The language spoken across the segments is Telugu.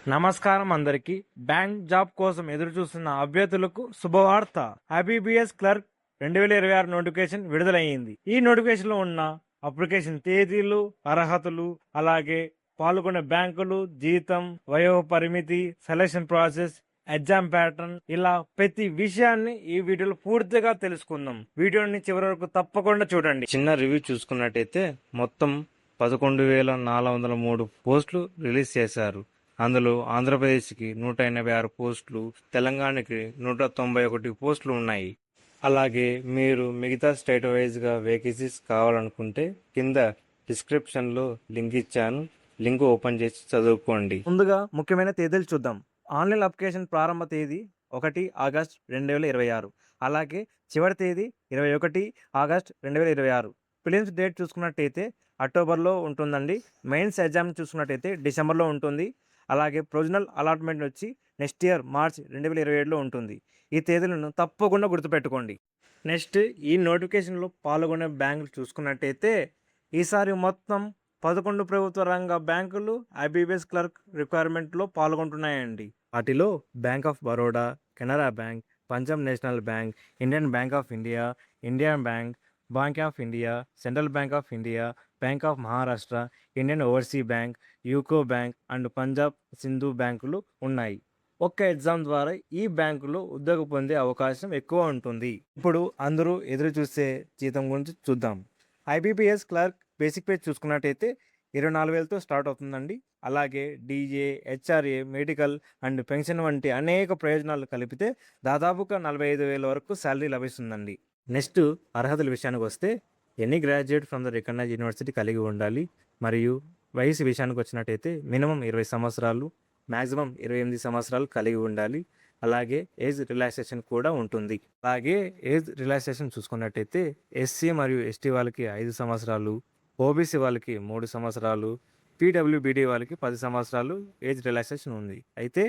నమస్కారం అందరికి. బ్యాంక్ జాబ్ కోసం ఎదురు చూస్తున్న అభ్యర్థులకు శుభవార్త. ఐబీపీఎస్ క్లర్క్ 2026 నోటిఫికేషన్ విడుదలయ్యింది. ఈ నోటిఫికేషన్ లో ఉన్న అప్లికేషన్ తేదీలు, అర్హతలు, అలాగే పాల్గొనే బ్యాంకులు, జీతం, వయో పరిమితి, సెలక్షన్ ప్రాసెస్, ఎగ్జామ్ ప్యాటర్న్, ఇలా ప్రతి విషయాన్ని ఈ వీడియోలో పూర్తిగా తెలుసుకుందాం. వీడియోని చివరి వరకు తప్పకుండా చూడండి. చిన్న రివ్యూ చూసుకున్నట్టయితే మొత్తం 11,403 పోస్టులు రిలీజ్ చేశారు. అందులో ఆంధ్రప్రదేశ్కి 186 పోస్టులు, తెలంగాణకి 191 పోస్టులు ఉన్నాయి. అలాగే మీరు మిగతా స్టేట్ వైజ్గా వేకెన్సీస్ కావాలనుకుంటే కింద డిస్క్రిప్షన్లో లింక్ ఇచ్చాను. లింక్ ఓపెన్ చేసి చదువుకోండి. ముందుగా ముఖ్యమైన తేదీలు చూద్దాం. ఆన్లైన్ అప్లికేషన్ ప్రారంభ తేదీ 1 ఆగస్ట్ 2026. అలాగే చివరి తేదీ 21 ఆగస్ట్ 2026. ప్రిలిమ్స్ డేట్ చూసుకున్నట్టయితే అక్టోబర్లో ఉంటుందండి. మెయిన్స్ ఎగ్జామ్ చూసుకున్నట్టయితే డిసెంబర్లో ఉంటుంది. అలాగే ప్రొవిజనల్ అలాట్మెంట్ వచ్చి నెక్స్ట్ ఇయర్ మార్చ్ 2027లో ఉంటుంది. ఈ తేదీలను తప్పకుండా గుర్తుపెట్టుకోండి. నెక్స్ట్, ఈ నోటిఫికేషన్లో పాల్గొనే బ్యాంకులు చూసుకున్నట్టయితే ఈసారి మొత్తం 11 ప్రభుత్వ రంగ బ్యాంకులు ఐబీపీఎస్ క్లర్క్ రిక్వైర్మెంట్లో పాల్గొంటున్నాయండి. వాటిలో bank of Baroda, Canara bank, Punjab national bank, Indian bank of India, Indian bank, bank of India, central bank of India, bank of Maharashtra, Indian overseas bank, UCO bank and Punjab Sindhu బ్యాంకులు ఉన్నాయి. ఒక్క ఎగ్జామ్ ద్వారా ఈ బ్యాంకులో ఉద్యోగం పొందే అవకాశం ఎక్కువ ఉంటుంది. ఇప్పుడు అందరూ ఎదురు చూసే జీతం గురించి చూద్దాం. ఐబీపీఎస్ క్లర్క్ బేసిక్ పే చూసుకున్నట్టయితే 24,000తో స్టార్ట్ అవుతుందండి. అలాగే DA, HRA, medical and pension వంటి అనేక ప్రయోజనాలు కలిపితే దాదాపుగా 45,000 వరకు శాలరీ లభిస్తుందండి. నెక్స్ట్, అర్హతల విషయానికి వస్తే any graduate from the recognised university కలిగి ఉండాలి. మరియు వయసు విషయానికి వచ్చినట్టయితే మినిమం 20 సంవత్సరాలు, మ్యాక్సిమం 28 సంవత్సరాలు కలిగి ఉండాలి. అలాగే ఏజ్ రిలాక్సేషన్ కూడా ఉంటుంది. అలాగే ఏజ్ రిలాక్సేషన్ చూసుకున్నట్టయితే ఎస్సీ మరియు ఎస్టీ వాళ్ళకి 5 సంవత్సరాలు, ఓబీసీ వాళ్ళకి 3 సంవత్సరాలు, పీడబ్ల్యూబీడీ వాళ్ళకి 10 సంవత్సరాలు ఏజ్ రిలాక్సేషన్ ఉంది. అయితే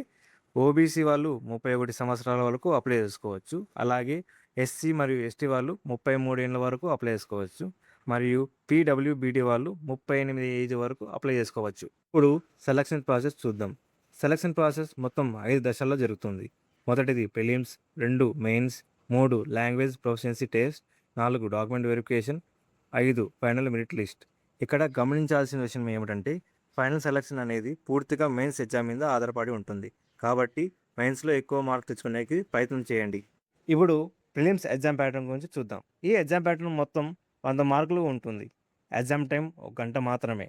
ఓబీసీ వాళ్ళు 31 సంవత్సరాల వరకు అప్లై చేసుకోవచ్చు. అలాగే ఎస్సీ మరియు ఎస్టీ వాళ్ళు 33 ఏళ్ళ వరకు అప్లై చేసుకోవచ్చు. మరియు పీడబ్ల్యూబీడీ వాళ్ళు 38 ఏజ్ వరకు అప్లై చేసుకోవచ్చు. ఇప్పుడు సెలక్షన్ ప్రాసెస్ చూద్దాం. సెలక్షన్ ప్రాసెస్ మొత్తం 5 దశల్లో జరుగుతుంది. మొదటిది prelims, 2 mains, 3 language proficiency test, 4 document verification, 5 final merit list. ఇక్కడ గమనించాల్సిన విషయం ఏమిటంటే ఫైనల్ సెలక్షన్ అనేది పూర్తిగా మెయిన్స్ ఎగ్జామ్ మీద ఆధారపడి ఉంటుంది. కాబట్టి మెయిన్స్లో ఎక్కువ మార్క్స్ తెచ్చుకునేకి ప్రయత్నం చేయండి. ఇప్పుడు ప్రిలిమ్స్ ఎగ్జామ్ ప్యాటర్న్ గురించి చూద్దాం. ఈ ఎగ్జామ్ ప్యాటర్న్ మొత్తం 100 మార్కులు ఉంటుంది. ఎగ్జామ్ టైం 1 గంట మాత్రమే.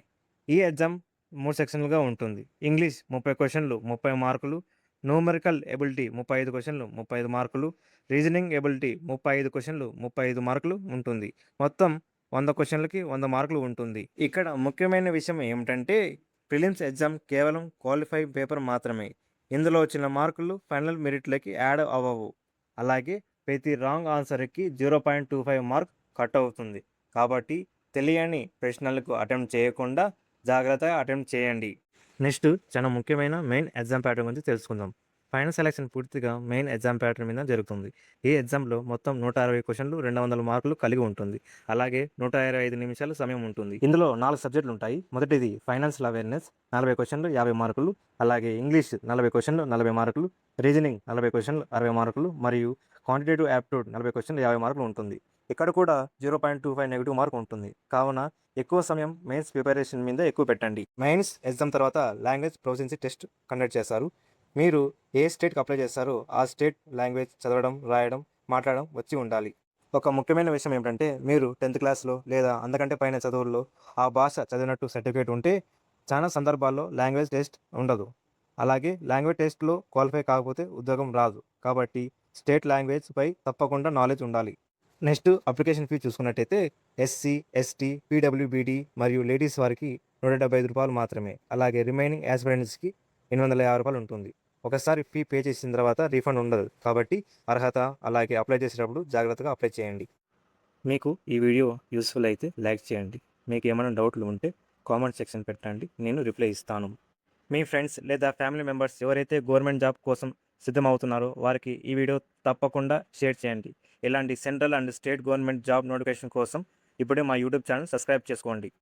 ఈ ఎగ్జామ్ 3 సెక్షన్లుగా ఉంటుంది. ఇంగ్లీష్ 30 క్వశ్చన్లు 30 మార్కులు, న్యూమరికల్ ఎబిలిటీ 35 క్వశ్చన్లు 35 మార్కులు, రీజనింగ్ ఎబిలిటీ 35 క్వశ్చన్లు 35 మార్కులు ఉంటుంది. మొత్తం 100 క్వశ్చన్లకి 100 మార్కులు ఉంటుంది. ఇక్కడ ముఖ్యమైన విషయం ఏమిటంటే ప్రిలిమ్స్ ఎగ్జామ్ కేవలం క్వాలిఫై పేపర్ మాత్రమే. ఇందులో వచ్చిన మార్కులు ఫైనల్ మెరిట్లకి యాడ్ అవ్వవు. అలాగే ప్రతి రాంగ్ ఆన్సర్కి 0.25 మార్క్ కట్ అవుతుంది. కాబట్టి తెలియని ప్రశ్నలకు అటెంప్ట్ చేయకుండా జాగ్రత్తగా అటెంప్ట్ చేయండి. నెక్స్ట్, చాలా ముఖ్యమైన మెయిన్ ఎగ్జామ్ ప్యాటర్న్ గురించి తెలుసుకుందాం. ఫైనల్ సెలక్షన్ పూర్తిగా మెయిన్ ఎగ్జామ్ ప్యాటర్న్ మీద జరుగుతుంది. ఈ ఎగ్జామ్లో మొత్తం 160 క్వశ్చన్లు 200 మార్కులు కలిగి ఉంటుంది. అలాగే 125 నిమిషాలు సమయం ఉంటుంది. ఇందులో 4 సబ్జెక్టులు ఉంటాయి. మొదటిది ఫైనాన్షియల్ అవేర్నెస్, 40 క్వశ్చన్లు 50 మార్కులు. అలాగే ఇంగ్లీష్ 40 క్వశ్చన్లు 40 మార్కులు, రీజనింగ్ 40 క్వశ్చన్లు 60 మార్కులు మరియు క్వాంటిటేటివ్ యాప్టిట్యూడ్ 40 క్వశ్చన్లు 50 మార్కులు ఉంటుంది. ఇక్కడ కూడా 0.25 నెగిటివ్ మార్క్ ఉంటుంది. కావున ఎక్కువ సమయం మెయిన్స్ ప్రిపరేషన్ మీద ఎక్కువ పెట్టండి. మెయిన్స్ ఎగ్జామ్ తర్వాత లాంగ్వేజ్ ప్రొఫిషియన్సీ టెస్ట్ కండక్ట్ చేస్తారు. మీరు ఏ స్టేట్కి అప్లై చేస్తారో ఆ స్టేట్ లాంగ్వేజ్ చదవడం, రాయడం, మాట్లాడడం వచ్చి ఉండాలి. ఒక ముఖ్యమైన విషయం ఏమిటంటే మీరు 10th క్లాస్లో లేదా అంతకంటే పైన చదువుల్లో ఆ భాష చదివినట్టు సర్టిఫికేట్ ఉంటే చాలా సందర్భాల్లో లాంగ్వేజ్ టెస్ట్ ఉండదు. అలాగే లాంగ్వేజ్ టెస్ట్లో క్వాలిఫై కాకపోతే ఉద్యోగం రాదు. కాబట్టి స్టేట్ లాంగ్వేజ్ పై తప్పకుండా నాలెడ్జ్ ఉండాలి. నెక్స్ట్, అప్లికేషన్ ఫీ చూసుకున్నట్టయితే ఎస్సీ, ఎస్టీ, పీడబ్ల్యూబీడీ మరియు లేడీస్ వారికి 175 రూపాయలు మాత్రమే. అలాగే రిమైనింగ్ యాస్పిరెంట్స్కి 850 రూపాయలు ఉంటుంది. ఒకసారి ఫీ పే చేసిన తర్వాత రీఫండ్ ఉండదు. కాబట్టి అర్హత అలాగే అప్లై చేసేటప్పుడు జాగ్రత్తగా అప్లై చేయండి. మీకు ఈ వీడియో యూస్ఫుల్ అయితే లైక్ చేయండి. మీకు ఏమైనా డౌట్లు ఉంటే కామెంట్ సెక్షన్ పెట్టండి, నేను రిప్లై ఇస్తాను. మీ ఫ్రెండ్స్ లేదా ఫ్యామిలీ మెంబర్స్ ఎవరైతే గవర్నమెంట్ జాబ్ కోసం సిద్ధమవుతున్నారో వారికి ఈ వీడియో తప్పకుండా షేర్ చేయండి. ఇలాంటి central and state government job notification కోసం ఇప్పుడే మా యూట్యూబ్ ఛానల్ సబ్స్క్రైబ్ చేసుకోండి.